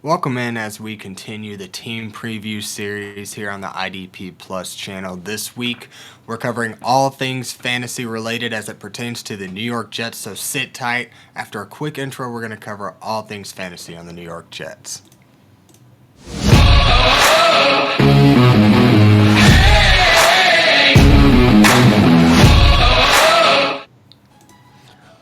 Welcome in as we continue the team preview series here on the IDP Plus channel. This week, we're covering all things fantasy related as it pertains to the New York Jets, so sit tight. After a quick intro, we're going to cover all things fantasy on the New York Jets.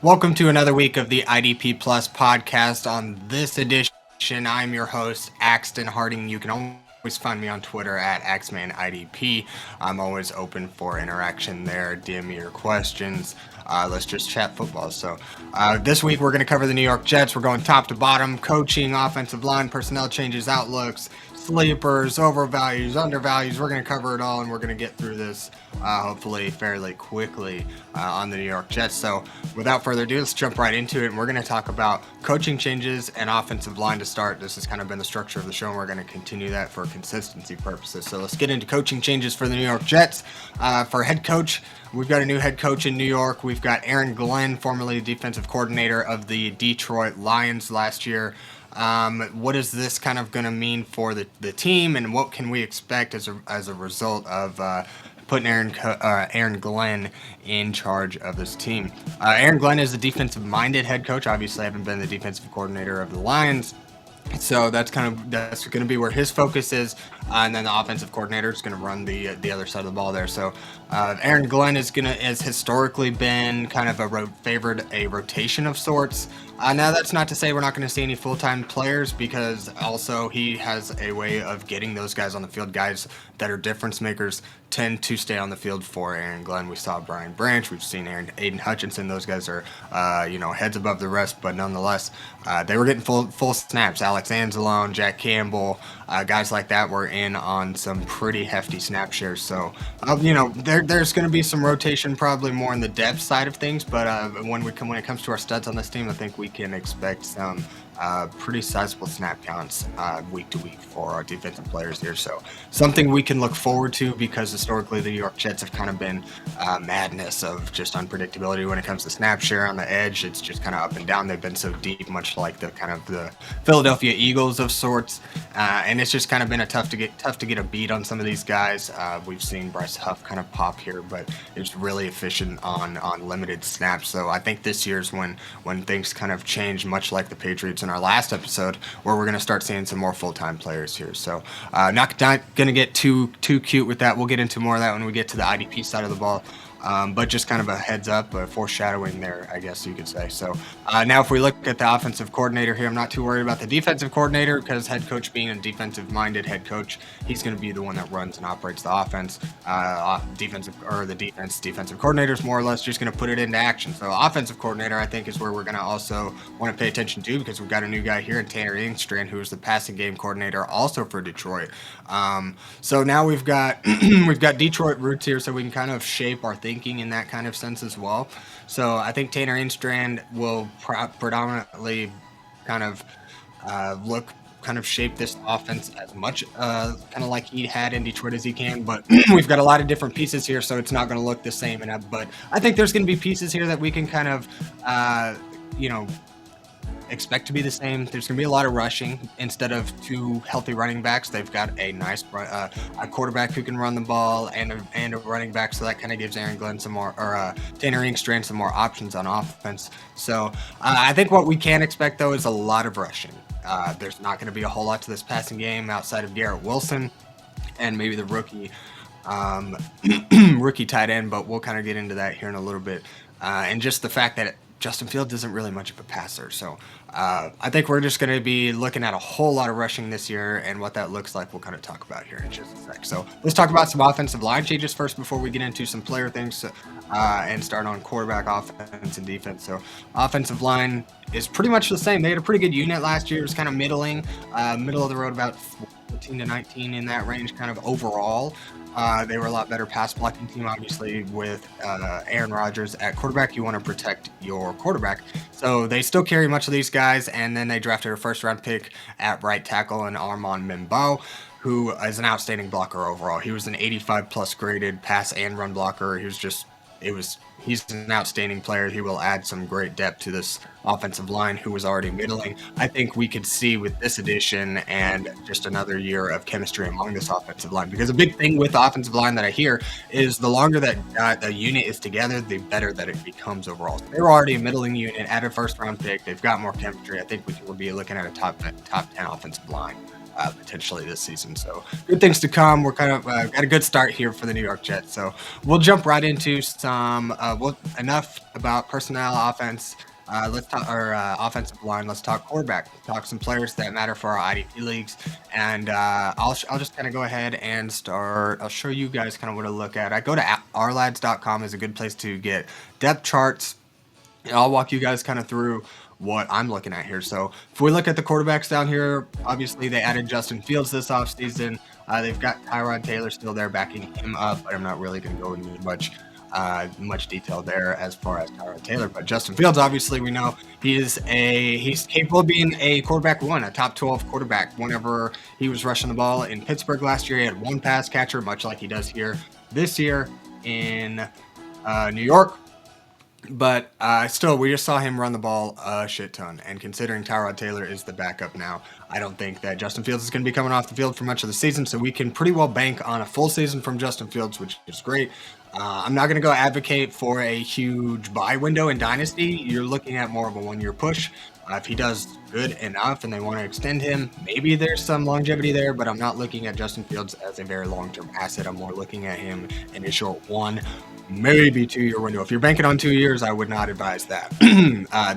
Welcome to another week of the IDP Plus podcast. On this edition, I'm your host, Axton Harding. You can always find me on Twitter at AxmanIDP. I'm always open for interaction there. DM me your questions. Let's just chat football. So this week we're going to cover the New York Jets. We're going top to bottom, coaching, offensive line, personnel changes, outlooks, sleepers, overvalues, undervalues. We're going to cover it all, and we're going to get through this hopefully fairly quickly on the New York Jets. So without further ado, let's jump right into it. And we're going to talk about coaching changes and offensive line to start. This has kind of been the structure of the show, and we're going to continue that for consistency purposes. So let's get into coaching changes for the New York Jets. For head coach, we've got a new head coach in New York. We've got Aaron Glenn, formerly defensive coordinator of the Detroit Lions last year. What is this kind of going to mean for the team, and what can we expect as a result of putting Aaron Glenn in charge of this team? Aaron Glenn is a defensive-minded head coach. Obviously, I haven't been the defensive coordinator of the Lions. So that's going to be where his focus is, and then the offensive coordinator is going to run the other side of the ball there. So Aaron Glenn has historically been kind of favored a rotation of sorts. Now that's not to say we're not going to see any full-time players, because also he has a way of getting those guys on the field. Guys that are difference makers tend to stay on the field for Aaron Glenn. We saw Brian Branch, we've seen Aiden Hutchinson. Those guys are heads above the rest, but nonetheless they were getting full snaps. Alex Anzalone, Jack Campbell, guys like that were in on some pretty hefty snap shares. So there's going to be some rotation, probably more on the depth side of things, but when it comes to our studs on this team, I think we can expect some pretty sizable snap counts week to week for our defensive players here. So something we can look forward to, because historically the New York Jets have kind of been madness of just unpredictability when it comes to snap share on the edge. It's just kind of up and down. They've been so deep, much like the Philadelphia Eagles of sorts, and it's just kind of been tough to get a beat on some of these guys. We've seen Bryce Huff kind of pop here, but it's really efficient on limited snaps. So I think this year's when things kind of change, much like the Patriots in our last episode, where we're going to start seeing some more full-time players here. So not going to get too cute with that. We'll get into more of that when we get to the IDP side of the ball. But just kind of a heads up, a foreshadowing there, I guess you could say. So now if we look at the offensive coordinator here, I'm not too worried about the defensive coordinator, because head coach being a defensive-minded head coach, he's going to be the one that runs and operates the offense. Defensive coordinator is more or less just going to put it into action. So offensive coordinator, I think, is where we're going to also want to pay attention to, because we've got a new guy here in Tanner Engstrand, who is the passing game coordinator also for Detroit. So now we've got Detroit roots here, so we can kind of shape our thinking in that kind of sense as well. So I think Tanner Engstrand will predominantly kind of shape this offense as much kind of like he had in Detroit as he can. But we've got a lot of different pieces here, so it's not going to look the same. But I think there's going to be pieces here that we can kind of expect to be the same. There's going to be a lot of rushing instead of two healthy running backs. They've got a nice a quarterback who can run the ball and a running back, so that kind of gives Aaron Glenn some more, or Tanner Engstrand some more options on offense. So I think what we can expect, though, is a lot of rushing. There's not going to be a whole lot to this passing game outside of Garrett Wilson and maybe the rookie tight end, but we'll kind of get into that here in a little bit. And just the fact that Justin Fields isn't really much of a passer. So I think we're just going to be looking at a whole lot of rushing this year, and what that looks like we'll kind of talk about here in just a sec. So let's talk about some offensive line changes first before we get into some player things and start on quarterback, offense, and defense. So offensive line is pretty much the same. They had a pretty good unit last year. It was kind of middle of the road, about 14 to 19 in that range kind of overall. They were a lot better pass blocking team, obviously, with Aaron Rodgers at quarterback. You want to protect your quarterback. So they still carry much of these guys, and then they drafted a first-round pick at right tackle in Armand Mimbo, who is an outstanding blocker overall. He was an 85-plus graded pass and run blocker. He was just he's an outstanding player. He will add some great depth to this offensive line, who was already middling. I think we could see with this addition and just another year of chemistry among this offensive line. Because a big thing with the offensive line that I hear is the longer that the unit is together, the better that it becomes overall. So they were already a middling unit, at a first-round pick. They've got more chemistry. I think we will be looking at a top 10 offensive line potentially this season. So good things to come. We're kind of got a good start here for the New York Jets. So we'll jump right into some. Enough about personnel, offense. Let's talk our offensive line. Let's talk quarterback. Talk some players that matter for our IDP leagues. And I'll just kind of go ahead and start. I'll show you guys kind of what to look at. I go to ourlads.com is a good place to get depth charts. And I'll walk you guys kind of through what I'm looking at here. So if we look at the quarterbacks down here, obviously they added Justin Fields this offseason. They've got Tyrod Taylor still there backing him up, but I'm not really going to go into much detail there as far as Tyrod Taylor. But Justin Fields, obviously, we know he's capable of being a quarterback one, a top 12 quarterback. Whenever he was rushing the ball in Pittsburgh last year, he had one pass catcher, much like he does here this year in New York. But still, we just saw him run the ball a shit ton. And considering Tyrod Taylor is the backup now, I don't think that Justin Fields is going to be coming off the field for much of the season. So we can pretty well bank on a full season from Justin Fields, which is great. I'm not going to go advocate for a huge buy window in Dynasty. You're looking at more of a one-year push. If he does good enough and they want to extend him, maybe there's some longevity there, but I'm not looking at Justin Fields as a very long-term asset. I'm more looking at him initial 1, maybe 2-year window. If you're banking on 2 years, I would not advise that.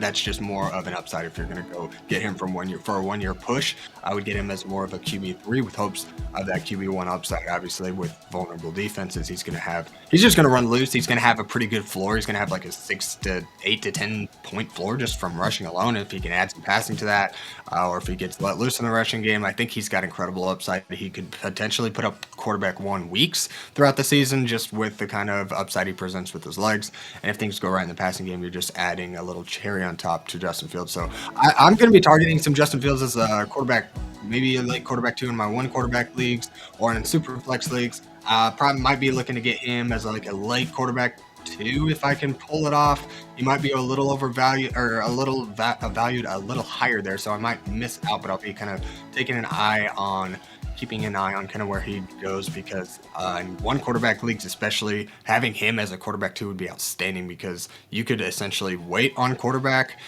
That's just more of an upside. If you're going to go get him from 1 year for a 1-year push, I would get him as more of a QB3 with hopes of that QB1 upside. Obviously, with vulnerable defenses, he's just going to run loose. He's going to have a pretty good floor. He's going to have like a 6 to 8 to 10 point floor just from rushing alone. If he can add some passing to that, or if he gets let loose in the rushing game, I think he's got incredible upside. He could potentially put up quarterback 1 weeks throughout the season just with the kind of upside he presents with his legs. And if things go right in the passing game, you're just adding a little cherry on top to Justin Fields. So I'm going to be targeting some Justin Fields as a quarterback, maybe a late quarterback 2 in my 1 quarterback leagues or in super flex leagues. Probably might be looking to get him as like a late quarterback 2 if I can pull it off. He might be a little overvalued or a little valued a little higher there, so I might miss out, but I'll be kind of keeping an eye on kind of where he goes, because in 1 quarterback leagues, especially having him as a quarterback 2 would be outstanding, because you could essentially wait on quarterback,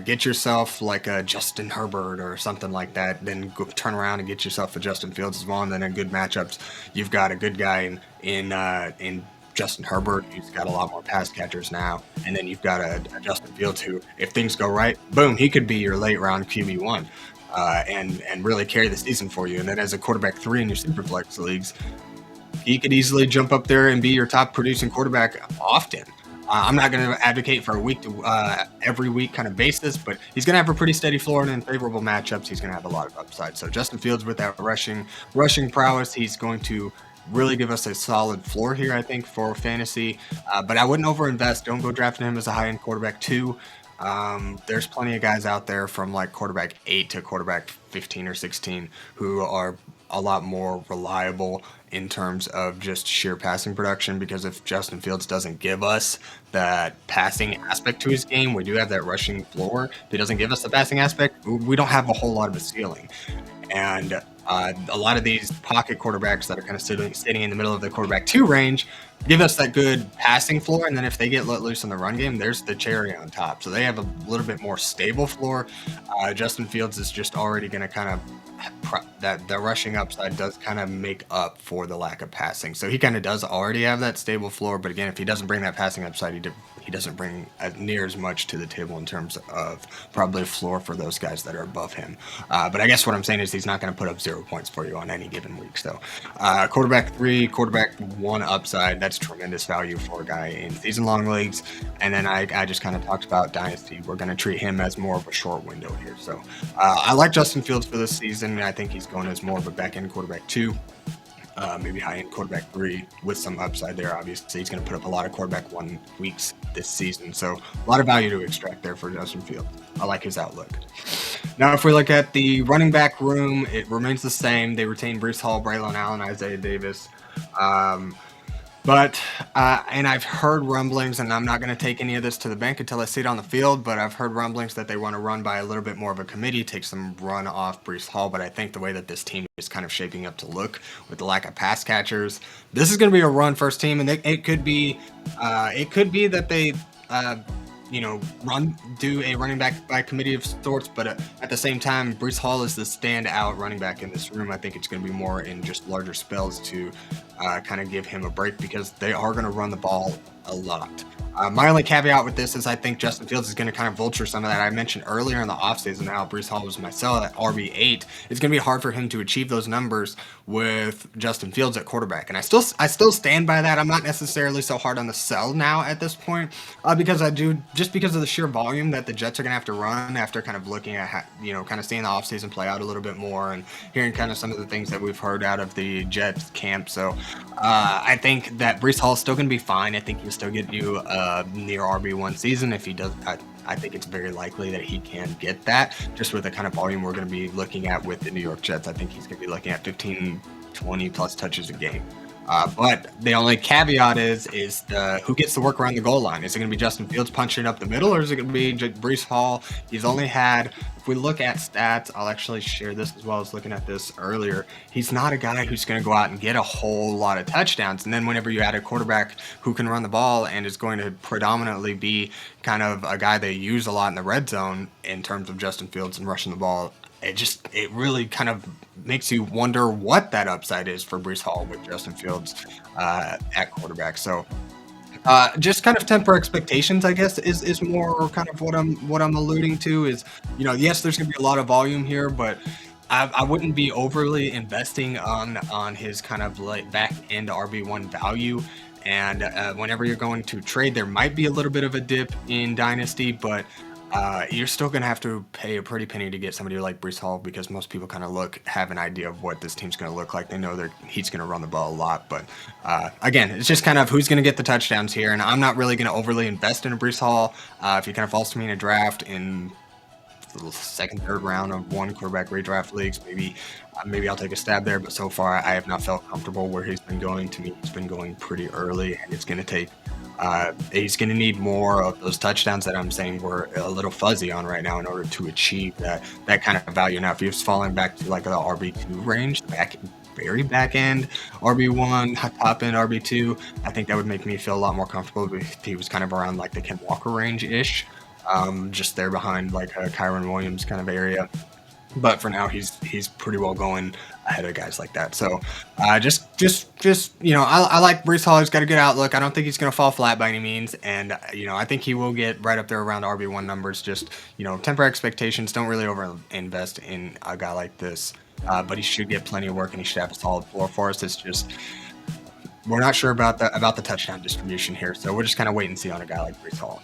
get yourself like a Justin Herbert or something like that, then go turn around and get yourself a Justin Fields as well, and then in good matchups, you've got a good guy in Justin Herbert, who's got a lot more pass catchers now, and then you've got a Justin Fields who, if things go right, boom, he could be your late round QB1. And really carry the season for you. And then as a quarterback 3 in your Superflex leagues, he could easily jump up there and be your top producing quarterback often. I'm not going to advocate for a week to every week kind of basis, but he's going to have a pretty steady floor, and in favorable matchups, he's going to have a lot of upside. So Justin Fields with that rushing prowess, he's going to really give us a solid floor here, I think, for fantasy. But I wouldn't overinvest. Don't go drafting him as a high-end quarterback 2. There's plenty of guys out there from like quarterback 8 to quarterback 15 or 16 who are a lot more reliable in terms of just sheer passing production, because if Justin Fields doesn't give us that passing aspect to his game, we do have that rushing floor. If he doesn't give us the passing aspect, we don't have a whole lot of a ceiling. And a lot of these pocket quarterbacks that are kind of sitting in the middle of the quarterback 2 range give us that good passing floor, and then if they get let loose in the run game, there's the cherry on top. So they have a little bit more stable floor. Justin Fields is just already going to kind of that the rushing upside does kind of make up for the lack of passing. So he kind of does already have that stable floor, but again, if he doesn't bring that passing upside, he doesn't bring near as much to the table in terms of probably a floor for those guys that are above him. But I guess what I'm saying is he's not going to put up 0 points for you on any given week. So quarterback 3, quarterback 1 upside, that's tremendous value for a guy in season-long leagues. And then I just kind of talked about Dynasty. We're going to treat him as more of a short window here. So I like Justin Fields for this season. I think he's going as more of a back-end quarterback 2. Maybe high-end quarterback 3 with some upside there. Obviously, he's going to put up a lot of quarterback 1 weeks this season. So a lot of value to extract there for Justin Fields. I like his outlook. Now, if we look at the running back room, it remains the same. They retain Breece Hall, Braylon Allen, Isaiah Davis. But and I've heard rumblings, and I'm not going to take any of this to the bank until I see it on the field. But I've heard rumblings that they want to run by a little bit more of a committee, take some run off Breece Hall. But I think the way that this team is kind of shaping up to look with the lack of pass catchers, this is going to be a run first team, and it could be that they. Do a running back by committee of sorts, but at the same time, Breece Hall is the standout running back in this room. I think it's going to be more in just larger spells to kind of give him a break because they are going to run the ball a lot. My only caveat with this is I think Justin Fields is going to kind of vulture some of that. I mentioned earlier in the offseason how Breece Hall was my sell at RB8. It's going to be hard for him to achieve those numbers with Justin Fields at quarterback. And I still stand by that. I'm not necessarily so hard on the sell now at this point because because of the sheer volume that the Jets are going to have to run after kind of looking at, kind of seeing the offseason play out a little bit more and hearing kind of some of the things that we've heard out of the Jets camp. So I think that Breece Hall is still going to be fine. I think he'll still get you near RB1 season if he does. I think it's very likely that he can get that just with the kind of volume we're going to be looking at with the New York Jets. I think he's going to be looking at 15, 20 plus touches a game. But the only caveat is who gets to work around the goal line. Is it going to be Justin Fields punching up the middle, or is it going to be Breece Hall? He's only had, if we look at stats, I'll actually share this as well as looking at this earlier. He's not a guy who's going to go out and get a whole lot of touchdowns. And then whenever you add a quarterback who can run the ball and is going to predominantly be kind of a guy they use a lot in the red zone in terms of Justin Fields and rushing the ball, it really kind of makes you wonder what that upside is for Breece Hall with Justin Fields at quarterback. So just kind of temper expectations, I guess, is more kind of what I'm alluding to is, yes, there's going to be a lot of volume here, but I wouldn't be overly investing on his kind of like back end RB1 value. And whenever you're going to trade, there might be a little bit of a dip in Dynasty, but you're still going to have to pay a pretty penny to get somebody like Breece Hall because most people kind of have an idea of what this team's going to look like. They know he's going to run the ball a lot. But again, it's just kind of who's going to get the touchdowns here. And I'm not really going to overly invest in a Breece Hall. If he kind of falls to me in a draft in the second, third round of one quarterback redraft leagues, maybe I'll take a stab there. But so far, I have not felt comfortable where he's been going. To me, he's been going pretty early, and it's going to take he's going to need more of those touchdowns that I'm saying we're a little fuzzy on right now in order to achieve that kind of value. Now, if he was falling back to like the RB2 range, very back end RB1, top end RB2, I think that would make me feel a lot more comfortable if he was kind of around like the Ken Walker range-ish, just there behind like a Kyron Williams kind of area. But for now, he's pretty well going ahead of guys like that. So I like Breece Hall. He's got a good outlook. I don't think he's going to fall flat by any means. And, I think he will get right up there around RB1 numbers. Just, temper expectations. Don't really over invest in a guy like this. But he should get plenty of work and he should have a solid floor for us. It's just we're not sure about the touchdown distribution here. So we'll just kind of wait and see on a guy like Breece Hall.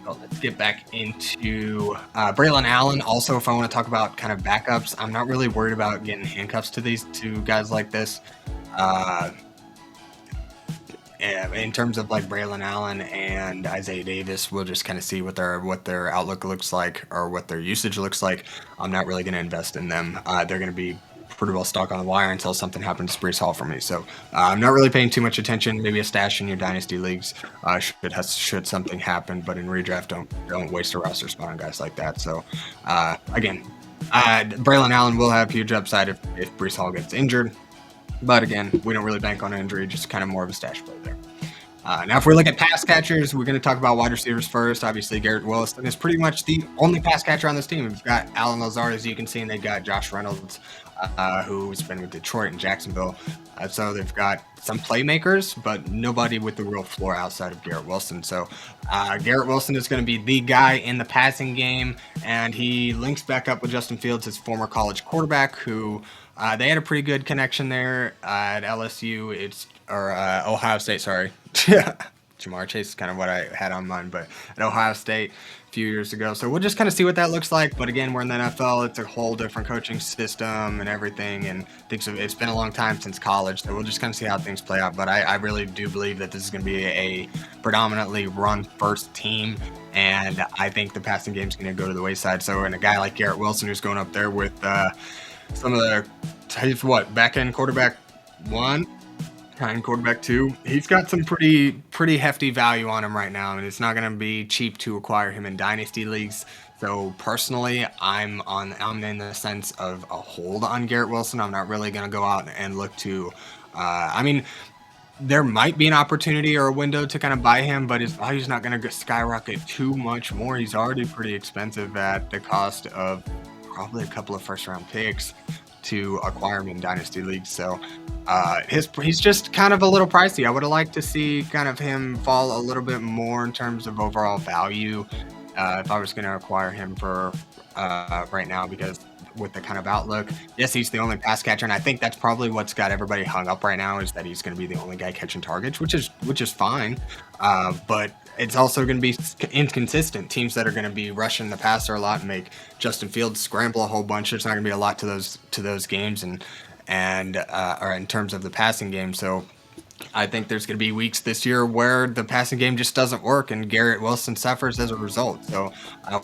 So let's get back into Braylon Allen. Also, if I want to talk about kind of backups, I'm not really worried about getting handcuffs to these two guys like this. In terms of like Braylon Allen and Isaiah Davis, we'll just kind of see what their outlook looks like or what their usage looks like. I'm not really going to invest in them. They're going to be pretty well stuck on the wire until something happens to Breece Hall for me. So I'm not really paying too much attention. Maybe a stash in your dynasty leagues should something happen, but in redraft, don't waste a roster spot on guys like that. So again, Braylon Allen will have huge upside if Breece Hall gets injured. But again, we don't really bank on an injury, just kind of more of a stash play there. Now, if we look at pass catchers, we're going to talk about wide receivers first. Obviously, Garrett Wilson is pretty much the only pass catcher on this team. We've got Allen Lazard, as you can see, and they've got Josh Reynolds, who's been with Detroit and Jacksonville. So they've got some playmakers, but nobody with the real floor outside of Garrett Wilson. So Garrett Wilson is going to be the guy in the passing game, and he links back up with Justin Fields, his former college quarterback, who they had a pretty good connection there at LSU. Ohio State, sorry. Jamar Chase is kind of what I had on mine, but at Ohio State a few years ago. So we'll just kind of see what that looks like. But again, we're in the NFL. It's a whole different coaching system and everything. And it's been a long time since college. So we'll just kind of see how things play out. But I really do believe that this is going to be a predominantly run-first team. And I think the passing game is going to go to the wayside. So and a guy like Garrett Wilson, who's going up there with some of the, back-end quarterback one, Kind quarterback too. He's got some pretty hefty value on him right now, and it's not going to be cheap to acquire him in dynasty leagues. So personally, I'm in the sense of a hold on Garrett Wilson. I'm not really going to go out and look to. I mean, there might be an opportunity or a window to kind of buy him, but his value's not going to skyrocket too much more. He's already pretty expensive at the cost of probably a couple of first round picks to acquire him in dynasty leagues. So he's just kind of a little pricey. I would have liked to see kind of him fall a little bit more in terms of overall value if I was going to acquire him for right now, because with the kind of outlook, yes, he's the only pass catcher, and I think that's probably what's got everybody hung up right now, is that he's going to be the only guy catching targets, which is fine. But it's also going to be inconsistent. Teams that are going to be rushing the passer a lot and make Justin Fields scramble a whole bunch. There's not going to be a lot to those games, and or in terms of the passing game. So I think there's going to be weeks this year where the passing game just doesn't work, and Garrett Wilson suffers as a result. So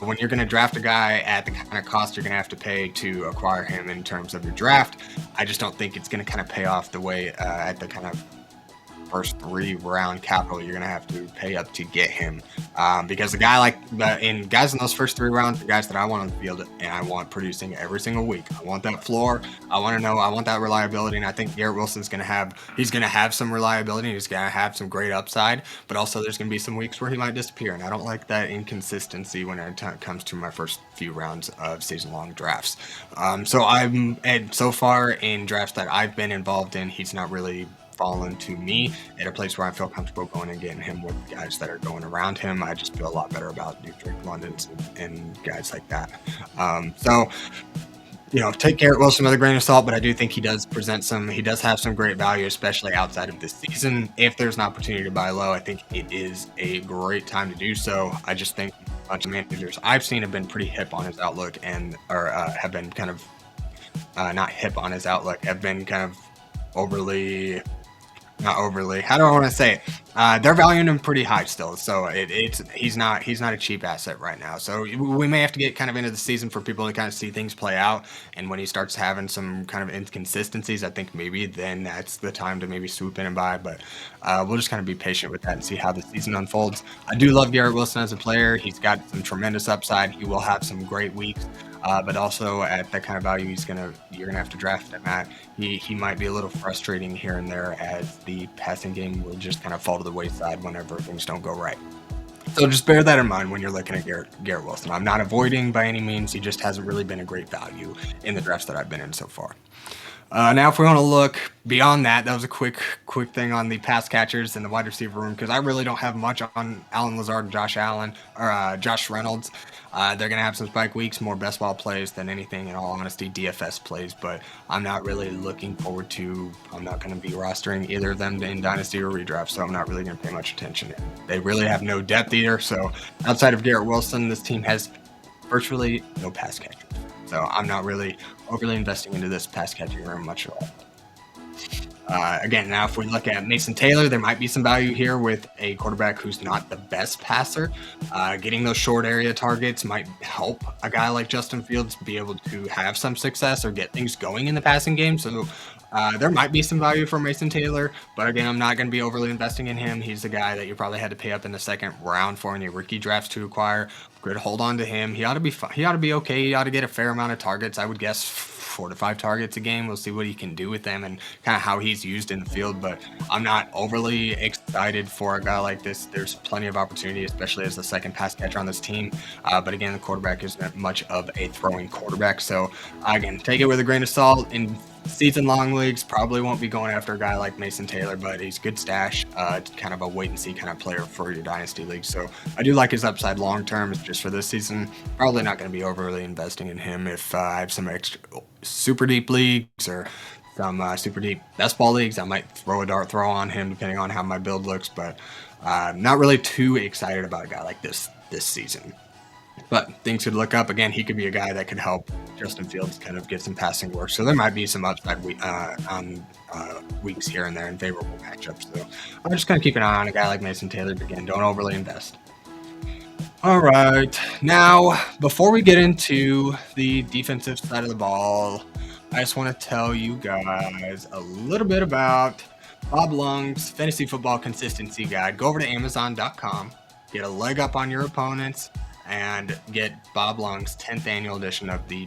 when you're going to draft a guy at the kind of cost you're going to have to pay to acquire him in terms of your draft, I just don't think it's going to kind of pay off the way at the kind of first 3-round capital you're gonna have to pay up to get him, because the guy guys in those first 3 rounds, the guys that I want on the field and I want producing every single week. I want that floor. I want that reliability, and I think Garrett Wilson's gonna have some reliability. And he's gonna have some great upside, but also there's gonna be some weeks where he might disappear, and I don't like that inconsistency when it comes to my first few rounds of season-long drafts. So far in drafts that I've been involved in, he's not really fallen to me at a place where I feel comfortable going and getting him with guys that are going around him. I just feel a lot better about New Drake Londons and guys like that. Take Garrett Wilson with a grain of salt, but I do think he does have some great value, especially outside of this season. If there's an opportunity to buy low, I think it is a great time to do so. I just think a bunch of managers I've seen have been pretty hip on his outlook have been kind of not hip on his outlook, have been kind of not overly. How do I want to say it? They're valuing him pretty high still, so he's not a cheap asset right now. So we may have to get kind of into the season for people to kind of see things play out, and when he starts having some kind of inconsistencies, I think maybe then that's the time to maybe swoop in and buy. But we'll just kind of be patient with that and see how the season unfolds. I do love Garrett Wilson as a player. He's got some tremendous upside. He will have some great weeks. But also at that kind of value, you're gonna have to draft him at. He might be a little frustrating here and there, as the passing game will just kind of fall to the wayside whenever things don't go right. So just bear that in mind when you're looking at Garrett Wilson. I'm not avoiding by any means. He just hasn't really been a great value in the drafts that I've been in so far. Now, if we want to look beyond that was a quick thing on the pass catchers in the wide receiver room, because I really don't have much on Allen Lazard and Josh Reynolds. They're going to have some spike weeks, more best ball plays than anything, in all honesty, DFS plays, but I'm not really looking forward to, I'm not going to be rostering either of them in Dynasty or redraft, so I'm not really going to pay much attention. They really have no depth either, so outside of Garrett Wilson, this team has virtually no pass catchers. So I'm not really overly investing into this pass catching room much at all. Again, now if we look at Mason Taylor, there might be some value here with a quarterback who's not the best passer. Getting those short area targets might help a guy like Justin Fields be able to have some success or get things going in the passing game. So there might be some value for Mason Taylor, but again, I'm not going to be overly investing in him. He's the guy that you probably had to pay up in the second round for in your rookie drafts to acquire. Good hold on to him. He ought to be fine. He ought to be okay. He ought to get a fair amount of targets. I would guess 4 to 5 targets a game. We'll see what he can do with them and kind of how he's used in the field, but I'm not overly excited for a guy like this. There's plenty of opportunity, especially as the second pass catcher on this team. But again, the quarterback isn't much of a throwing quarterback. So again, take it with a grain of salt. In season-long leagues, probably won't be going after a guy like Mason Taylor, but he's good stash. It's kind of a wait-and-see kind of player for your dynasty league. So I do like his upside long-term. It's just for this season, probably not going to be overly investing in him. If I have some extra super deep leagues or some super deep best ball leagues, I might throw a dart throw on him depending on how my build looks, but not really too excited about a guy like this season. But things could look up. Again, he could be a guy that could help Justin Fields kind of get some passing work. So there might be some upside on weeks here and there in favorable matchups. So I'm just going to keep an eye on a guy like Mason Taylor. But again, don't overly invest. All right. Now, before we get into the defensive side of the ball, I just want to tell you guys a little bit about Bob Lung's Fantasy Football Consistency Guide. Go over to Amazon.com, get a leg up on your opponents, and get Bob Lung's 10th annual edition of the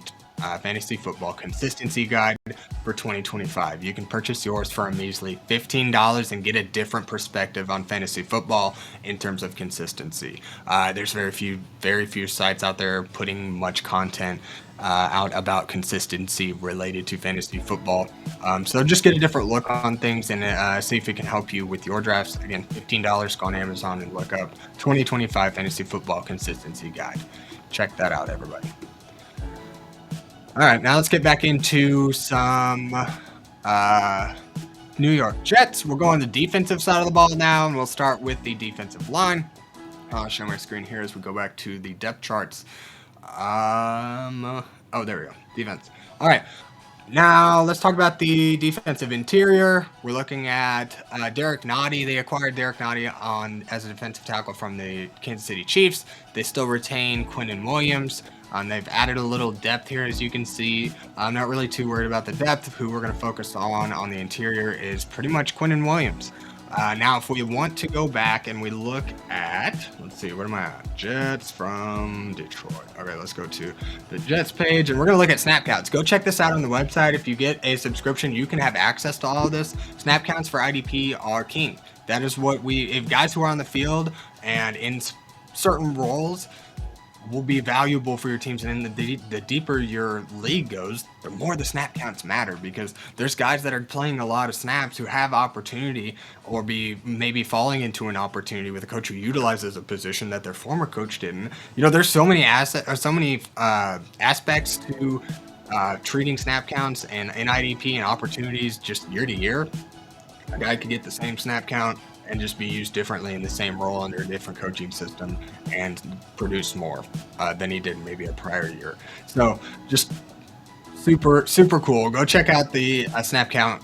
Fantasy Football Consistency Guide for 2025. You can purchase yours for a measly $15 and get a different perspective on fantasy football in terms of consistency. There's very few sites out there putting much content out about consistency related to fantasy football. So just get a different look on things and see if it can help you with your drafts. Again, $15, go on Amazon and look up 2025 Fantasy Football Consistency Guide. Check that out, everybody. All right, now let's get back into some New York Jets. We'll go on the defensive side of the ball now, and we'll start with the defensive line. I'll share my screen here as we go back to the depth charts. Oh, there we go. Defense. All right. Now let's talk about the defensive interior. We're looking at Derek Nottie. They acquired Derek Nottie as a defensive tackle from the Kansas City Chiefs. They still retain Quinnen Williams. They've added a little depth here, as you can see. I'm not really too worried about the depth. Who we're going to focus on the interior is pretty much Quinnen Williams. Now, if we want to go back and we look at, let's see, where am I at? Jets from Detroit. Okay, let's go to the Jets page, and we're going to look at snap counts. Go check this out on the website. If you get a subscription, you can have access to all of this. Snap counts for IDP are king. That is what if guys who are on the field and in certain roles will be valuable for your teams, and the deeper your league goes, the more the snap counts matter, because there's guys that are playing a lot of snaps who have opportunity or be maybe falling into an opportunity with a coach who utilizes a position that their former coach didn't. There's so many aspects to treating snap counts and IDP and opportunities just year to year. A guy could get the same snap count and just be used differently in the same role under a different coaching system and produce more than he did maybe a prior year. So just super, super cool. Go check out the snap count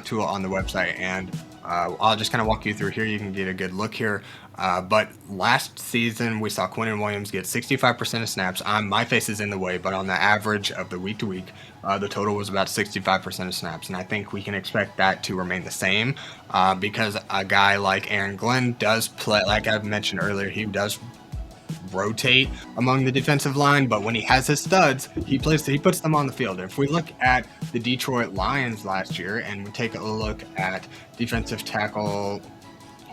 tool on the website, and I'll just kind of walk you through here. You can get a good look here. But last season, we saw Quinnen Williams get 65% of snaps. My face is in the way, but on the average of the week to week, the total was about 65% of snaps. And I think we can expect that to remain the same because a guy like Aaron Glenn does play, like I've mentioned earlier, he does rotate among the defensive line, but when he has his studs, he puts them on the field. If we look at the Detroit Lions last year and we take a look at defensive tackle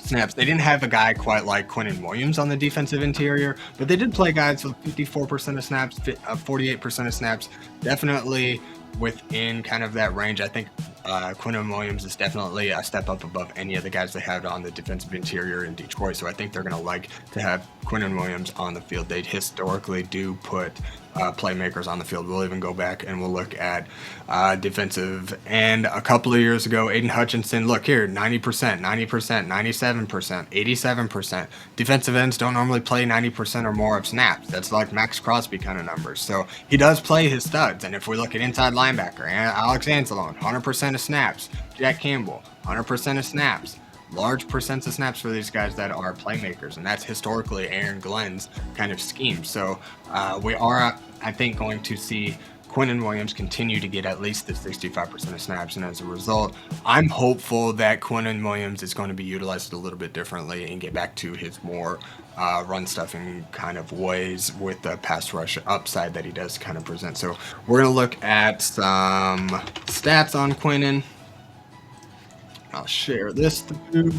snaps, they didn't have a guy quite like Quinnen Williams on the defensive interior, but they did play guys with 54% of snaps, 48% of snaps, definitely within kind of that range. I think Quinnen Williams is definitely a step up above any of the guys they had on the defensive interior in Detroit, so I think they're going to like to have Quinnen Williams on the field. They historically do put playmakers on the field. We'll even go back and we'll look at defensive end a couple of years ago. Aiden Hutchinson, look here, 90%, 90%, 97%, 87%. Defensive ends don't normally play 90% or more of snaps. That's like Max Crosby kind of numbers. So he does play his studs. And if we look at inside linebacker, Alex Anzalone, 100% of snaps. Jack Campbell, 100% of snaps. Large percents of snaps for these guys that are playmakers, and that's historically Aaron Glenn's kind of scheme. So we are, I think, going to see Quinnen Williams continue to get at least the 65% of snaps, and as a result, I'm hopeful that Quinnen Williams is going to be utilized a little bit differently and get back to his more run stuffing kind of ways with the pass rush upside that he does kind of present. So we're going to look at some stats on Quinnen. I'll share this through.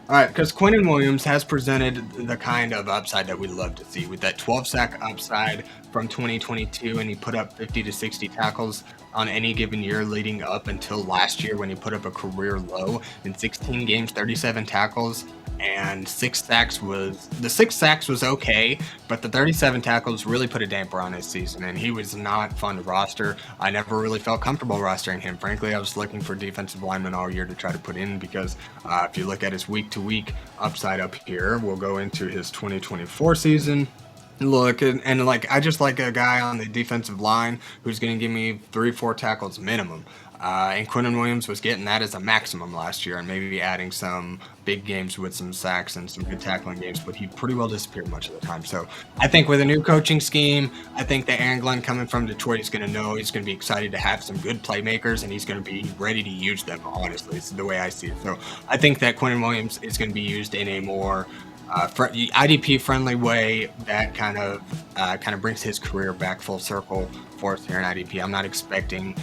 All right, because Quinnen Williams has presented the kind of upside that we love to see with that 12 sack upside from 2022, and he put up 50 to 60 tackles on any given year leading up until last year when he put up a career low in 16 games, 37 tackles, and 6 sacks. The 6 sacks was okay, but the 37 tackles really put a damper on his season, and he was not fun to roster. I never really felt comfortable rostering him. Frankly, I was looking for defensive linemen all year to try to put in because if you look at his week-to-week upside up here, we'll go into his 2024 season. Look, and like I just like a guy on the defensive line who's going to give me 3-4 tackles minimum. And Quinnen Williams was getting that as a maximum last year, and maybe adding some big games with some sacks and some good tackling games, but he pretty well disappeared much of the time. So I think with a new coaching scheme, I think that Aaron Glenn coming from Detroit is going to know he's going to be excited to have some good playmakers, and he's going to be ready to use them, honestly. It's the way I see it. So I think that Quinnen Williams is going to be used in a more IDP friendly way that kind of brings his career back full circle for us here in IDP. I'm not expecting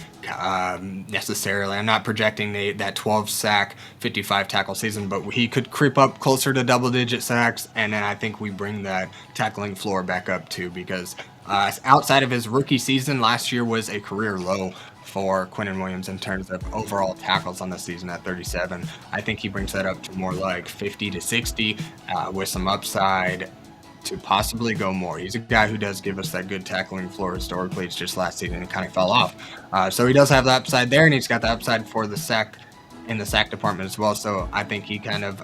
necessarily. I'm not projecting that 12 sack, 55 tackle season, but he could creep up closer to double digit sacks, and then I think we bring that tackling floor back up too, because outside of his rookie season, last year was a career low for Quinnen Williams in terms of overall tackles on the season at 37. I think he brings that up to more like 50 to 60 with some upside to possibly go more. He's a guy who does give us that good tackling floor historically. It's just last season it kind of fell off. So he does have the upside there, and he's got the upside for the sack in the sack department as well. So I think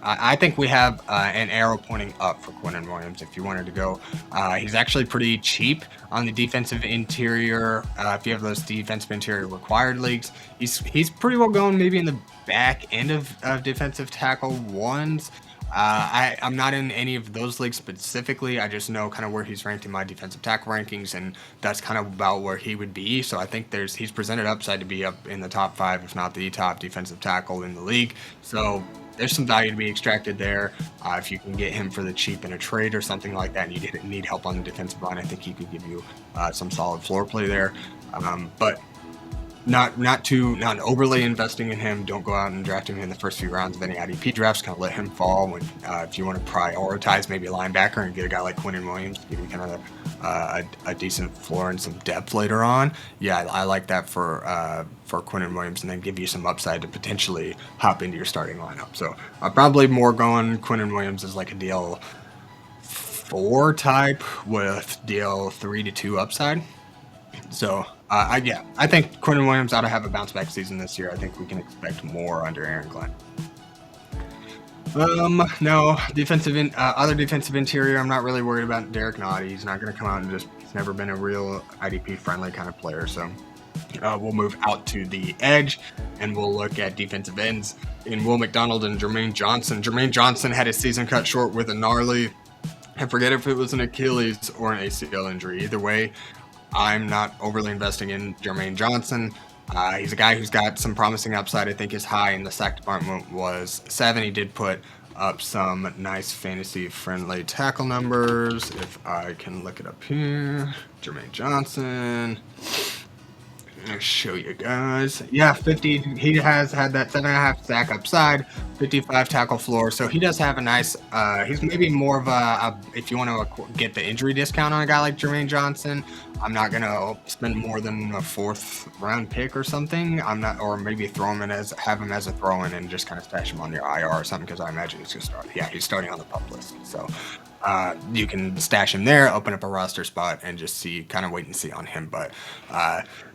I think we have an arrow pointing up for Quinnen Williams if you wanted to go. He's actually pretty cheap on the defensive interior. If you have those defensive interior required leagues, he's pretty well going maybe in the back end of defensive tackle ones. I'm not in any of those leagues specifically. I just know kind of where he's ranked in my defensive tackle rankings, and that's kind of about where he would be. So I think he's presented upside to be up in the top 5, if not the top defensive tackle in the league. So there's some value to be extracted there. If you can get him for the cheap in a trade or something like that, and you didn't need help on the defensive line, I think he could give you some solid floor play there. But not overly investing in him. Don't go out and draft him in the first few rounds of any IDP drafts. Kind of let him fall when if you want to prioritize maybe a linebacker and get a guy like Quinnen Williams to give you kind of a decent floor and some depth later on. Yeah, I like that for Quinnen Williams, and then give you some upside to potentially hop into your starting lineup. So probably more going Quinnen Williams as like a DL 4 type with DL 3 to 2 upside. So I think Quinnen Williams ought to have a bounce back season this year. I think we can expect more under Aaron Glenn. No other defensive interior. I'm not really worried about Derek Nottie. He's not going to come out and he's never been a real IDP friendly kind of player. So we'll move out to the edge and we'll look at defensive ends in Will McDonald and Jermaine Johnson. Jermaine Johnson had his season cut short with a gnarly, I forget if it was an Achilles or an ACL injury. Either way, I'm not overly investing in Jermaine Johnson. He's a guy who's got some promising upside. I think his high in the sack department was 7. He did put up some nice fantasy-friendly tackle numbers. If I can look it up here. Jermaine Johnson. I'll show you guys. Yeah, 50. He has had that 7.5 sack upside, 55 tackle floor. So he does have a nice. He's maybe more of a if you want to get the injury discount on a guy like Jermaine Johnson, I'm not gonna spend more than a 4th round pick or something. I'm not, or maybe have him as a throw-in and just kind of stash him on your IR or something, because I imagine he's gonna start. Yeah, he's starting on the pup list. So you can stash him there, open up a roster spot, and just kind of wait and see on him. But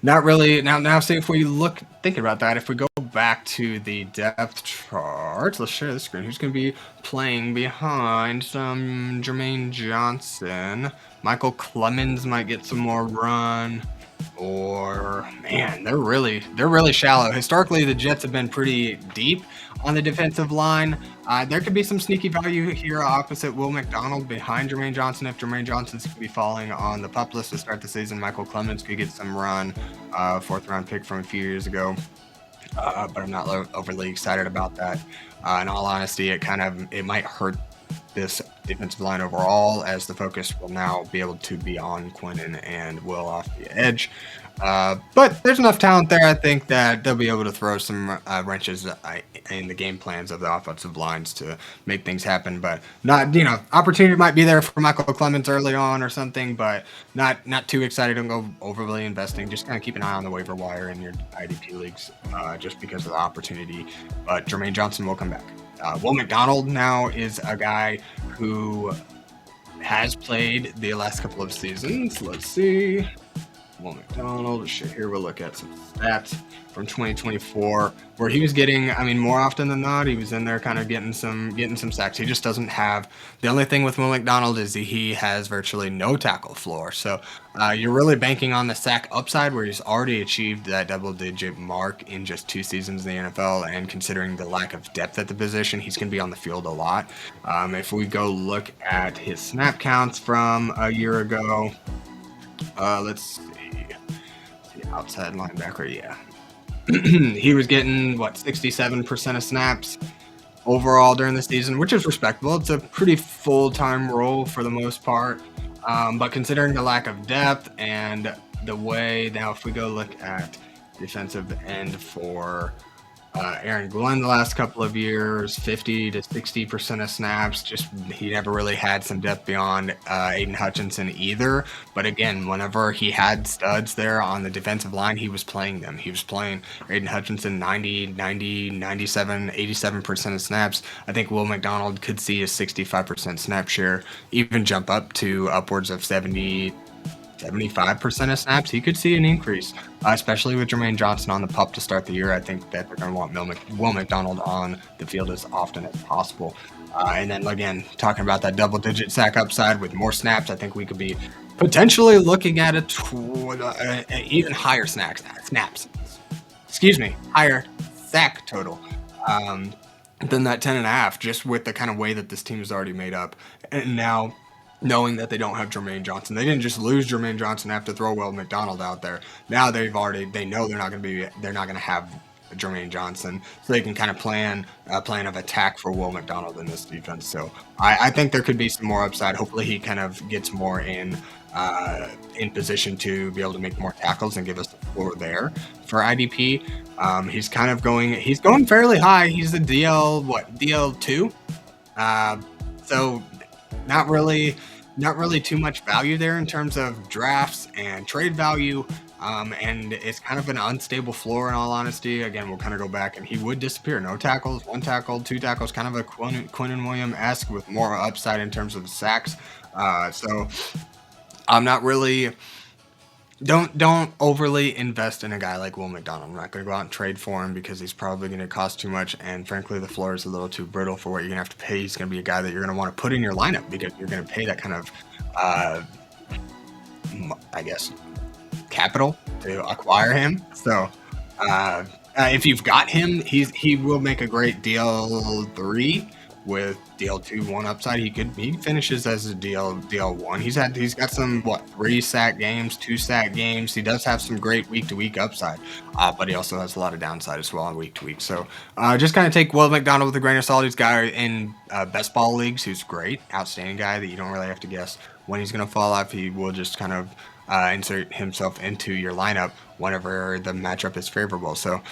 not really. Now, see if we think about that. If we go back to the depth chart, let's share the screen. Who's going to be playing behind some Jermaine Johnson? Michael Clemens might get some more run. Or man, they're really shallow. Historically, the Jets have been pretty deep on the defensive line. There could be some sneaky value here opposite Will McDonald behind Jermaine Johnson. If Jermaine Johnson's going to be falling on the pup list to start the season, Michael Clemens could get some run. 4th round pick from a few years ago. But I'm not overly excited about that. In all honesty, it might hurt this defensive line overall, as the focus will now be able to be on Quinnen and Will off the edge. But there's enough talent there, I think, that they'll be able to throw some wrenches in the game plans of the offensive lines to make things happen. But not, opportunity might be there for Michael Clemens early on or something, but not too excited. Don't go overly investing. Just kind of keep an eye on the waiver wire in your IDP leagues, just because of the opportunity. But Jermaine Johnson will come back. Will McDonald now is a guy who has played the last couple of seasons. Let's see. Will McDonald. Here we'll look at some stats from 2024 where he was getting, I mean, more often than not, he was in there kind of getting some sacks. He just doesn't have, the only thing with Will McDonald is that he has virtually no tackle floor. So you're really banking on the sack upside where he's already achieved that double-digit mark in just 2 seasons in the NFL, and considering the lack of depth at the position, he's going to be on the field a lot. If we go look at his snap counts from a year ago, let's see, outside linebacker, yeah. He was getting, 67% of snaps overall during the season, which is respectable. It's a pretty full-time role for the most part. But considering the lack of depth and the way, now if we go look at defensive end for Aaron Glenn the last couple of years, 50 to 60% of snaps. Just he never really had some depth beyond Aiden Hutchinson either. But again, whenever he had studs there on the defensive line, he was playing them. He was playing Aiden Hutchinson 90, 97, 87% of snaps. I think Will McDonald could see a 65% snap share, even jump up to upwards of 75% of snaps. He could see an increase, especially with Jermaine Johnson on the pup to start the year. I think that they're going to want Will McDonald on the field as often as possible. And then again, talking about that double-digit sack upside with more snaps, I think we could be potentially looking at even higher snaps. Higher sack total than that 10.5, just with the kind of way that this team is already made up. And now, knowing that they don't have Jermaine Johnson, they didn't just lose Jermaine Johnson after throw Will McDonald out there. Now they know they're not going to have Jermaine Johnson, so they can kind of plan a plan of attack for Will McDonald in this defense. So I think there could be some more upside. Hopefully he kind of gets more in position to be able to make more tackles and give us the floor there for IDP. He's going fairly high. He's a DL2. So not really too much value there in terms of drafts and trade value. And it's kind of an unstable floor in all honesty. Again, we'll kind of go back and he would disappear. No tackles, 1 tackle, 2 tackles, kind of a Quinnen Williams-esque with more upside in terms of sacks. So I'm not really, don't overly invest in a guy like Will McDonald. I'm not going to go out and trade for him because he's probably going to cost too much. And frankly, the floor is a little too brittle for what you're going to have to pay. He's going to be a guy that you're going to want to put in your lineup because you're going to pay that kind of, I guess, capital to acquire him. So if you've got him, he will make a great DL3 with DL2 1 upside. He finishes as a DL1. He's got some 3 sack games, 2 sack games. He does have some great week to week upside, but he also has a lot of downside as well on week to week. So just kind of take Will McDonald with a grain of salt. He's a guy in best ball leagues who's great, outstanding guy that you don't really have to guess when he's going to fall off. He will just kind of insert himself into your lineup whenever the matchup is favorable. So,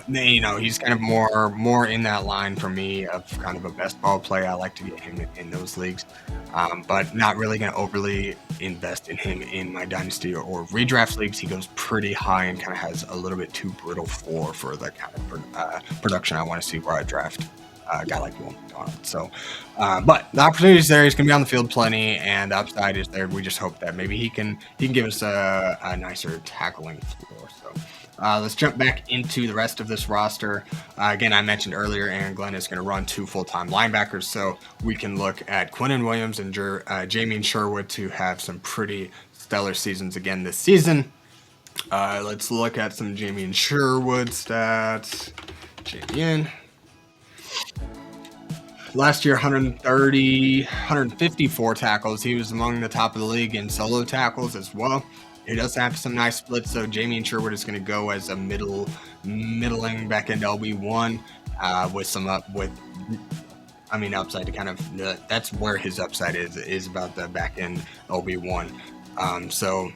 he's kind of more in that line for me of kind of a best ball play. I like to get him in those leagues, but not really going to overly invest in him in my dynasty or redraft leagues. He goes pretty high and kind of has a little bit too brittle floor for the kind of production I want to see where I draft a guy like Will McDonald. So, but the opportunity is there. He's going to be on the field plenty, and the upside is there. We just hope that maybe he can give us a nicer tackling floor. So, let's jump back into the rest of this roster. Again, I mentioned earlier, Aaron Glenn is going to run 2 full-time linebackers, so we can look at Quinnen Williams and Jamien Sherwood to have some pretty stellar seasons again this season. Let's look at some Jamien Sherwood stats. Jamien. Last year, 154 tackles. He was among the top of the league in solo tackles as well. He does have some nice splits, so Jamien Sherwood is going to go as a middling back end LB1 with some upside to kind of that's where his upside is about the back end LB1. So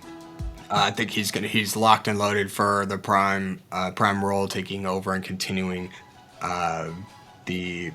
I think he's locked and loaded for the prime role, taking over and continuing the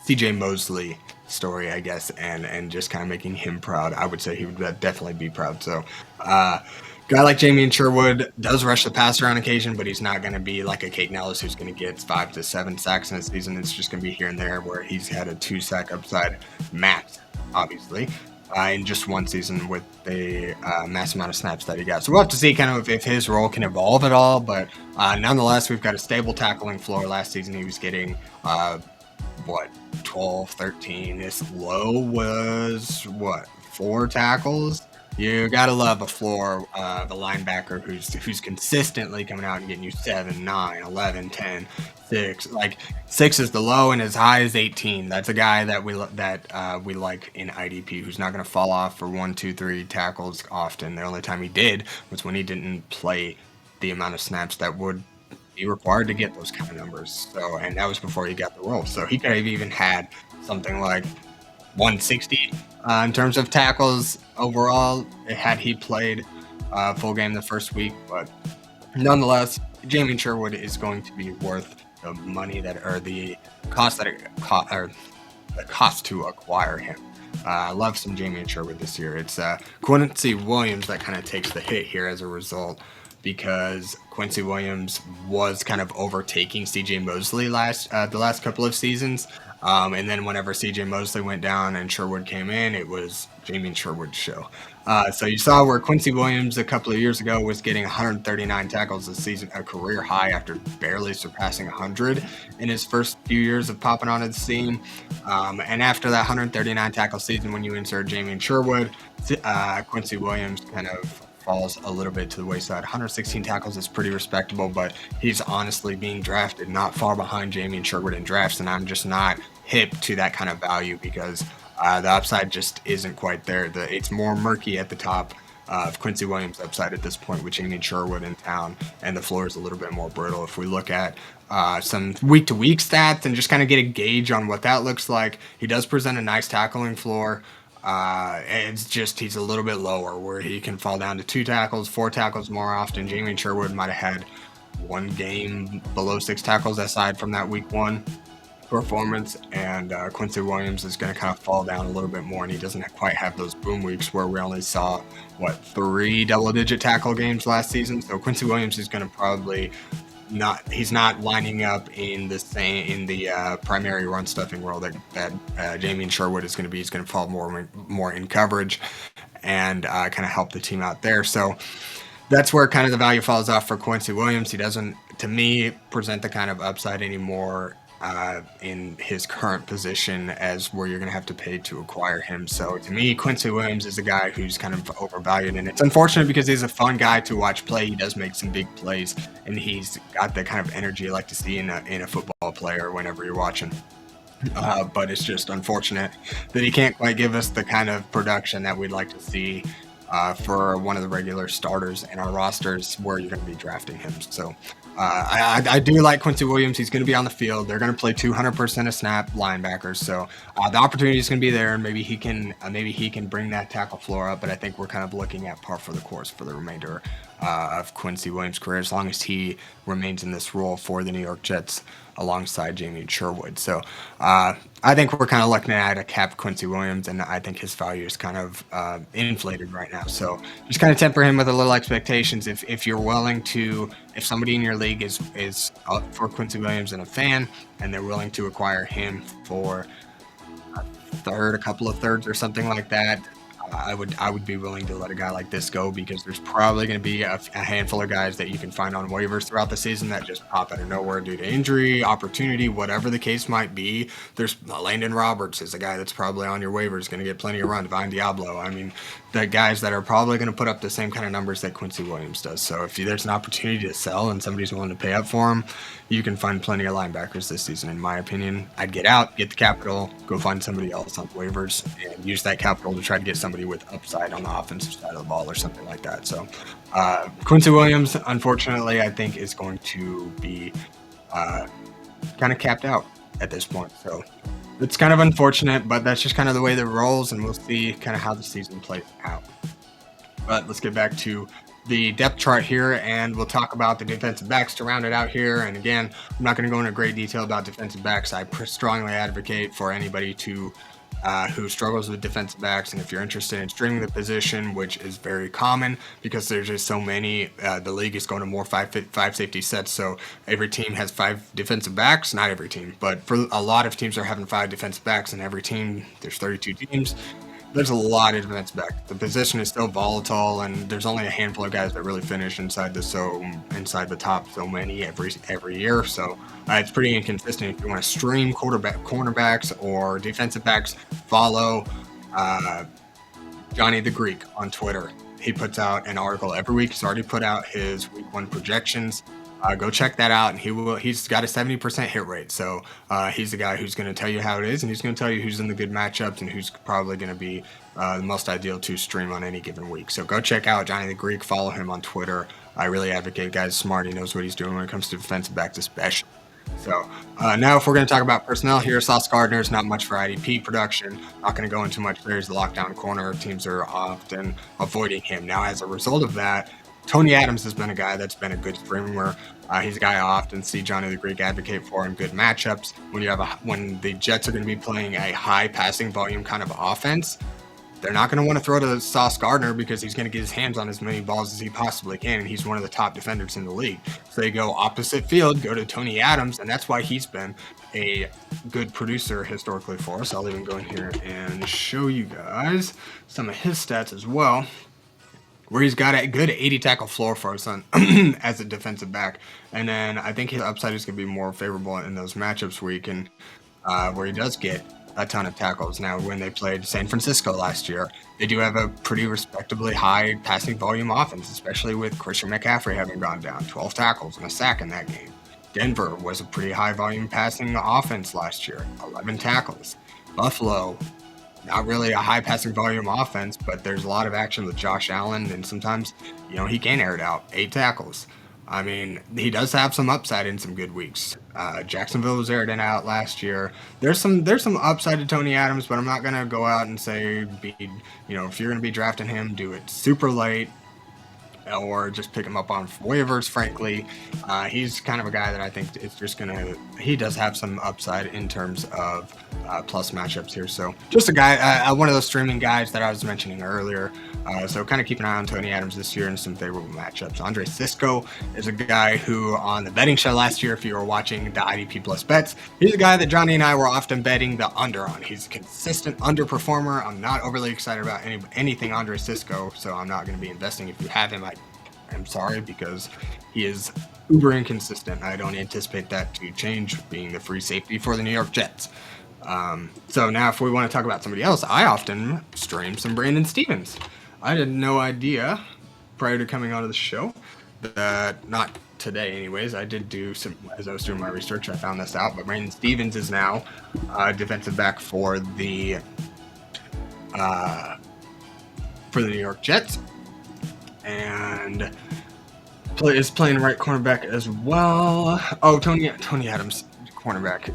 CJ Mosley story, I guess, and just kind of making him proud. I would say he would definitely be proud. So, guy like Jamien Sherwood does rush the passer on occasion, but he's not going to be like a Kate Nellis who's going to get 5 to 7 sacks in a season. It's just going to be here and there where he's had a 2 sack upside max, obviously. in just one season with the mass amount of snaps that he got. So we'll have to see kind of if his role can evolve at all. But nonetheless, we've got a stable tackling floor. Last season, he was getting 12, 13. His low was 4 tackles. You gotta love a floor of a linebacker who's consistently coming out and getting you 7, 9, 11, 10, 6. Like 6 is the low, and as high as 18. That's a guy that we like in IDP, who's not gonna fall off for 1, 2, 3 tackles often. The only time he did was when he didn't play the amount of snaps that would be required to get those kind of numbers. So, and that was before he got the role. So he could have even had something like 160 in terms of tackles overall had he played full game the first week. But nonetheless, Jamie Sherwood is going to be worth the money the cost to acquire him. I love some Jamie Sherwood this year. It's Quincy Williams that kind of takes the hit here as a result, because Quincy Williams was kind of overtaking CJ Mosley the last couple of seasons. And then whenever CJ Mosley went down and Sherwood came in, it was Jamie Sherwood's show. So you saw where Quincy Williams a couple of years ago was getting 139 tackles this season, a career high after barely surpassing 100 in his first few years of popping onto the scene. And after that 139 tackle season, when you insert Jamie Sherwood, Quincy Williams kind of falls a little bit to the wayside. 116 tackles is pretty respectable, but he's honestly being drafted not far behind Jamie Sherwood in drafts, and I'm just not hip to that kind of value because the upside just isn't quite there. It's more murky at the top of Quincy Williams' upside at this point with Jamie Sherwood in town, and the floor is a little bit more brittle. If we look at some week-to-week stats and just kind of get a gauge on what that looks like, he does present a nice tackling floor. It's just he's a little bit lower where he can fall down to 2 tackles, 4 tackles more often. Jamie Sherwood might have had one game below 6 tackles aside from that week 1 performance, and Quincy Williams is going to kind of fall down a little bit more, and he doesn't quite have those boom weeks where we only saw 3 double-digit tackle games last season. So Quincy Williams is going to probably he's not lining up in the primary run stuffing role that Jamie Sherwood is going to be. He's going to fall more in coverage and kind of help the team out there. So that's where kind of the value falls off for Quincy Williams. He doesn't, to me, present the kind of upside anymore in his current position as where you're going to have to pay to acquire him. So to me, Quincy Williams is a guy who's kind of overvalued, and it's unfortunate because he's a fun guy to watch play. He does make some big plays, and he's got the kind of energy you like to see in a football player whenever you're watching. But it's just unfortunate that he can't quite give us the kind of production that we'd like to see for one of the regular starters in our rosters where you're going to be drafting him. So I do like Quincy Williams. He's going to be on the field. They're going to play 200% of snap linebackers. So the opportunity is going to be there, and maybe he can bring that tackle floor up. But I think we're kind of looking at par for the course for the remainder of Quincy Williams' career, as long as he remains in this role for the New York Jets alongside Jamie Sherwood. So I think we're kind of looking at a capped Quincy Williams, and I think his value is kind of inflated right now. So just kind of temper him with a little expectations. If you're willing to, if somebody in your league is up for Quincy Williams and a fan, and they're willing to acquire him for a couple of thirds or something like that, I would be willing to let a guy like this go, because there's probably going to be a handful of guys that you can find on waivers throughout the season that just pop out of nowhere due to injury, opportunity, whatever the case might be. There's Landon Roberts is a guy that's probably on your waivers, going to get plenty of run. Divine Diablo. I mean, the guys that are probably going to put up the same kind of numbers that Quincy Williams does. So if there's an opportunity to sell and somebody's willing to pay up for him, you can find plenty of linebackers this season. In my opinion, I'd get out, get the capital, go find somebody else on waivers, and use that capital to try to get somebody with upside on the offensive side of the ball or something like that. So Quincy Williams, unfortunately, I think is going to be kind of capped out at this point. So it's kind of unfortunate, but that's just kind of the way that it rolls, and we'll see kind of how the season plays out. But let's get back to the depth chart here, and we'll talk about the defensive backs to round it out here. And again, I'm not going to go into great detail about defensive backs. I strongly advocate for anybody who struggles with defensive backs, and if you're interested in streaming the position, which is very common because there's just so many, the league is going to more five safety sets, so every team has 5 defensive backs. Not every team, but for a lot of teams are having 5 defensive backs, and every team, there's 32 teams. There's a lot of defense back. The position is still volatile, and there's only a handful of guys that really finish inside the top so many every year. So it's pretty inconsistent. If you want to stream cornerbacks or defensive backs, follow Johny the Greek on Twitter. He puts out an article every week. He's already put out his week 1 projections. Go check that out, and he's got a 70% hit rate. So he's the guy who's going to tell you how it is, and he's going to tell you who's in the good matchups and who's probably going to be the most ideal to stream on any given week. So go check out Johny the Greek. Follow him on Twitter. I really advocate. Guy's smart. He knows what he's doing when it comes to defensive backs, especially. So now if we're going to talk about personnel here, Sauce Gardner's not much for IDP production. Not going to go into much there. He's the lockdown corner. Teams are often avoiding him. Now, as a result of that, Tony Adams has been a guy that's been a good streamer. He's a guy I often see Johny the Greek advocate for in good matchups. When the Jets are going to be playing a high passing volume kind of offense, they're not going to want to throw to Sauce Gardner because he's going to get his hands on as many balls as he possibly can, and he's one of the top defenders in the league. So they go opposite field, go to Tony Adams, and that's why he's been a good producer historically for us. I'll even go in here and show you guys some of his stats as well, where he's got a good 80 tackle floor for us on as a defensive back. And then I think his upside is going to be more favorable in those matchups where he does get a ton of tackles. Now, when they played San Francisco last year, they do have a pretty respectably high passing volume offense, especially with Christian McCaffrey having gone down 12 tackles and a sack in that game. Denver was a pretty high volume passing offense last year, 11 tackles. Buffalo, not really a high passing volume offense, but there's a lot of action with Josh Allen, and sometimes, he can air it out, 8 tackles. I mean, he does have some upside in some good weeks. Jacksonville was aired out last year. There's some upside to Tony Adams, but I'm not gonna go out and say, if you're gonna be drafting him, do it super late, or just pick him up on waivers. Frankly, he's kind of a guy that I think it's just he does have some upside in terms of plus matchups here. So just a guy, one of those streaming guys that I was mentioning earlier. So kind of keep an eye on Tony Adams this year in some favorable matchups. Andre Cisco is a guy who on the betting show last year, if you were watching the IDP Plus bets, he's a guy that Johny and I were often betting the under on. He's a consistent underperformer. I'm not overly excited about anything Andre Cisco, so I'm not going to be investing. If you have him, I'm sorry, because he is uber inconsistent. I don't anticipate that to change, being the free safety for the New York Jets. So now if we want to talk about somebody else, I often stream some Brandon Stephens. I had no idea prior to coming onto the show that, not today anyways, I did do some, as I was doing my research, I found this out, but Brandon Stephens is now defensive back for the New York Jets, and is playing right cornerback as well. Oh, Tony Adams, cornerback.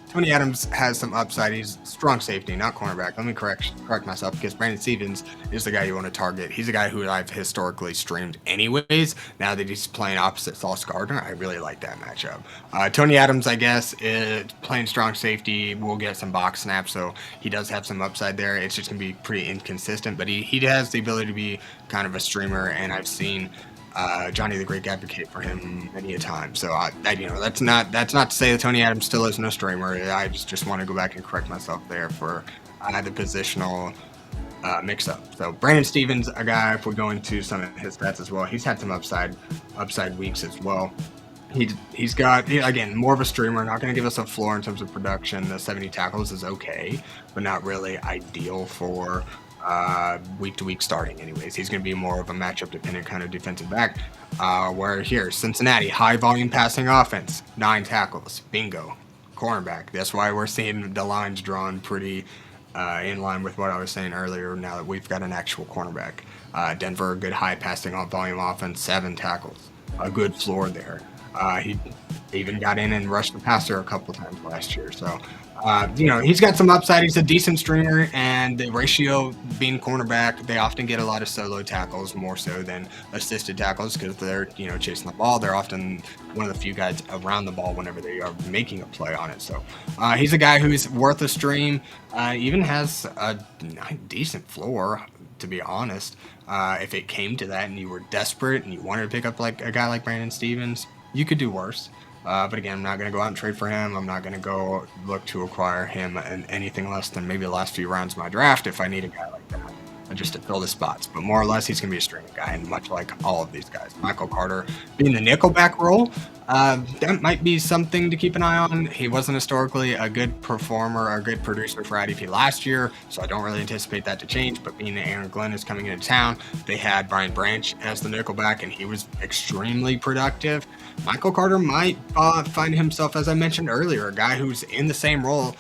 Tony Adams has some upside. He's strong safety, not cornerback. Let me correct myself, because Brandon Stephens is the guy you want to target. He's a guy who I've historically streamed anyways. Now that he's playing opposite Sauce Gardner, I really like that matchup. Tony Adams, I guess, is playing strong safety. Will get some box snaps, so he does have some upside there. It's just going to be pretty inconsistent, but he has the ability to be kind of a streamer, and I've seen Johny the Greek advocate for him many a time. So that's not to say that Tony Adams still isn't a streamer. I just want to go back and correct myself there for the positional mix-up. So Brandon Stephens, a guy, if we go into some of his stats as well, he's had some upside weeks as well. He's got, again, more of a streamer, not going to give us a floor in terms of production. The 70 tackles is okay, but not really ideal for week-to-week starting anyways. He's going to be more of a matchup-dependent kind of defensive back. Where here, Cincinnati, high-volume passing offense, 9 tackles, bingo, cornerback. That's why we're seeing the lines drawn pretty in line with what I was saying earlier, now that we've got an actual cornerback. Denver, good high passing volume offense, 7 tackles, a good floor there. He even got in and rushed the passer a couple times last year. So, he's got some upside. He's a decent streamer, and the ratio being cornerback, they often get a lot of solo tackles more so than assisted tackles, because they're, chasing the ball. They're often one of the few guys around the ball whenever they are making a play on it. So he's a guy who's worth a stream, even has a decent floor, to be honest. If it came to that and you were desperate and you wanted to pick up like a guy like Brandon Stephens, you could do worse. But again, I'm not going to go out and trade for him. I'm not going to go look to acquire him in anything less than maybe the last few rounds of my draft if I need a guy like that just to fill the spots. But more or less, he's going to be a streaming guy, and much like all of these guys. Michael Carter being the nickelback role, that might be something to keep an eye on. He wasn't historically a good performer or a good producer for IDP last year, so I don't really anticipate that to change. But being that Aaron Glenn is coming into town, they had Brian Branch as the nickelback, and he was extremely productive. Michael Carter might find himself, as I mentioned earlier, a guy who's in the same role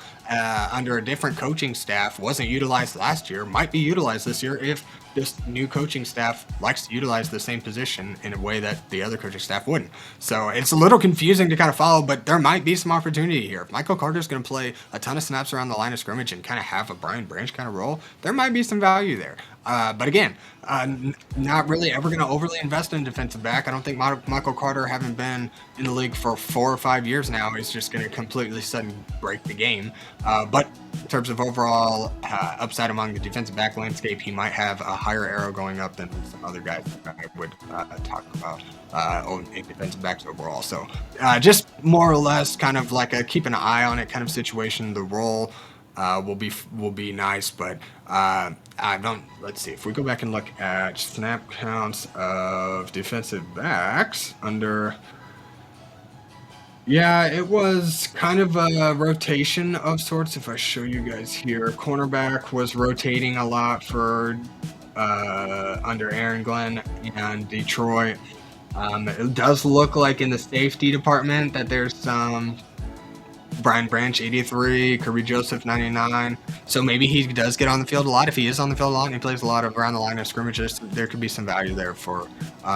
under a different coaching staff, wasn't utilized last year, might be utilized this year if this new coaching staff likes to utilize the same position in a way that the other coaching staff wouldn't. So it's a little confusing to kind of follow, but there might be some opportunity here. If Michael Carter's going to play a ton of snaps around the line of scrimmage and kind of have a Brian Branch kind of role, there might be some value there. But again, not really ever going to overly invest in defensive back. I don't think Michael Carter, having been in the league for 4 or 5 years now, is just going to completely suddenly break the game. But in terms of overall upside among the defensive back landscape, he might have a higher arrow going up than some other guys that I would talk about in defensive backs overall. So just more or less kind of like a keep an eye on it kind of situation. The role will be nice, but I don't. Let's see if we go back and look at snap counts of defensive backs under. Yeah, it was kind of a rotation of sorts. If I show you guys here, cornerback was rotating a lot for under Aaron Glenn and Detroit. It does look like in the safety department that there's some Brian Branch 83, Kirby Joseph 99. So maybe he does get on the field a lot. If he is on the field a lot and he plays a lot around the line of scrimmages, there could be some value there for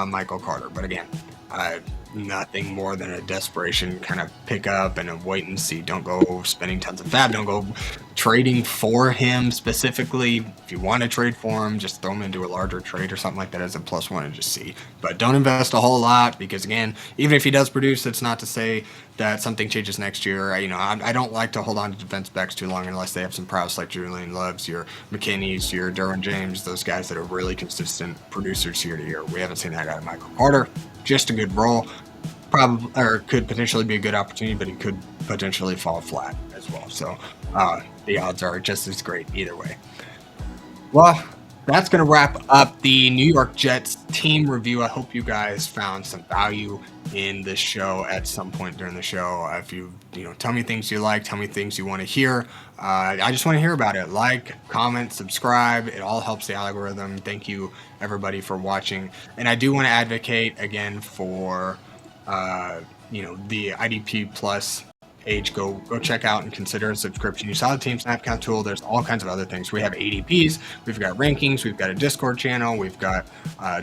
Michael Carter. But again, nothing more than a desperation kind of pick up and a wait and see. Don't go spending tons of fab. Don't go trading for him specifically. If you want to trade for him, just throw him into a larger trade or something like that as a +1 and just see. But don't invest a whole lot because, again, even if he does produce, it's not to say that something changes next year. I don't like to hold on to defense backs too long unless they have some prowess like Julian Loves, your McKinney's, your Derwin James, those guys that are really consistent producers year to year. We haven't seen that out of Michael Carter. Just a good role. Probably, or could potentially be a good opportunity, but it could potentially fall flat as well. So the odds are just as great either way. Well, that's going to wrap up the New York Jets team review. I hope you guys found some value in this show at some point during the show. If you tell me things you like, tell me things you want to hear. I just want to hear about it. Like, comment, subscribe. It all helps the algorithm. Thank you, everybody, for watching. And I do want to advocate again for the IDP Plus page. Go check out and consider a subscription. You saw the team snap count tool. There's all kinds of other things. We have ADPs, we've got rankings, we've got a Discord channel, we've got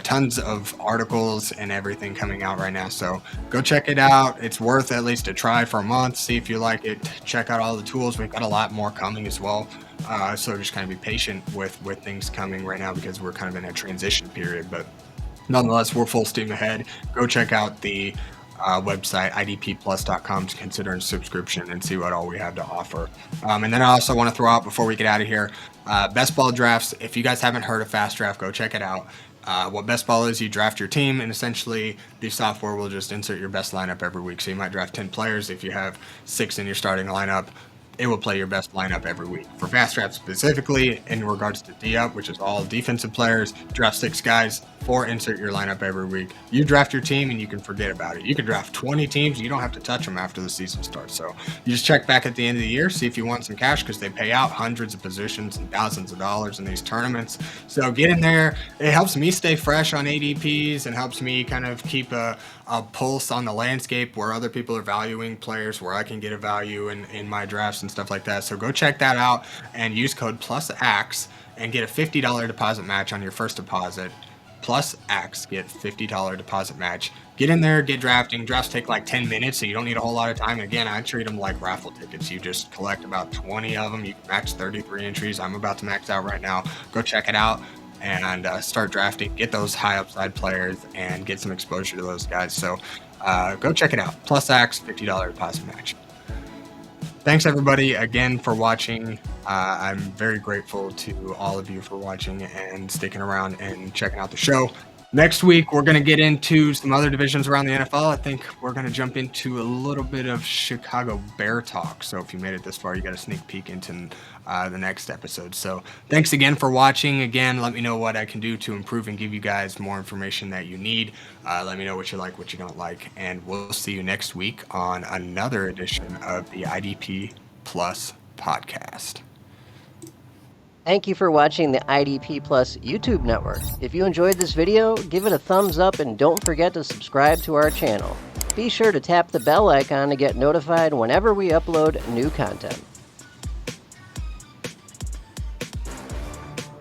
tons of articles and everything coming out right now. So go check it out. It's worth at least a try for a month. See if you like it. Check out all the tools. We've got a lot more coming as well. So just kind of be patient with things coming right now because we're kind of in a transition period. But nonetheless, we're full steam ahead. Go check out the website idpplus.com to consider a subscription and see what all we have to offer. And then I also want to throw out before we get out of here, best ball drafts. If you guys haven't heard of Fast Draft, go check it out. What best ball is, you draft your team, and essentially the software will just insert your best lineup every week. So you might draft 10 players. If you have 6 in your starting lineup, it will play your best lineup every week. For Fast Draft specifically, in regards to D-Up, which is all defensive players, draft 6 guys, 4 insert your lineup every week. You draft your team and you can forget about it. You can draft 20 teams, you don't have to touch them after the season starts. So you just check back at the end of the year, see if you want some cash, because they pay out hundreds of positions and thousands of dollars in these tournaments. So get in there. It helps me stay fresh on ADPs and helps me kind of keep a pulse on the landscape where other people are valuing players, where I can get a value in my drafts and stuff like that. So go check that out and use code PLUSAXE and get a $50 deposit match on your first deposit. PLUSAXE, get $50 deposit match. Get in there, get drafting. Drafts take like 10 minutes, so you don't need a whole lot of time. Again, I treat them like raffle tickets. You just collect about 20 of them. You can max 33 entries. I'm about to max out right now. Go check it out and start drafting. Get those high upside players and get some exposure to those guys. So go check it out. PLUSAXE, $50 deposit match. Thanks, everybody, again for watching. I'm very grateful to all of you for watching and sticking around and checking out the show. Next week, we're going to get into some other divisions around the NFL. I think we're going to jump into a little bit of Chicago Bear talk. So if you made it this far, you got a sneak peek into the next episode. So thanks again for watching. Again, let me know what I can do to improve and give you guys more information that you need. Let me know what you like, what you don't like. And we'll see you next week on another edition of the IDP Plus podcast. Thank you for watching the IDP Plus YouTube network. If you enjoyed this video, give it a thumbs up and don't forget to subscribe to our channel. Be sure to tap the bell icon to get notified whenever we upload new content.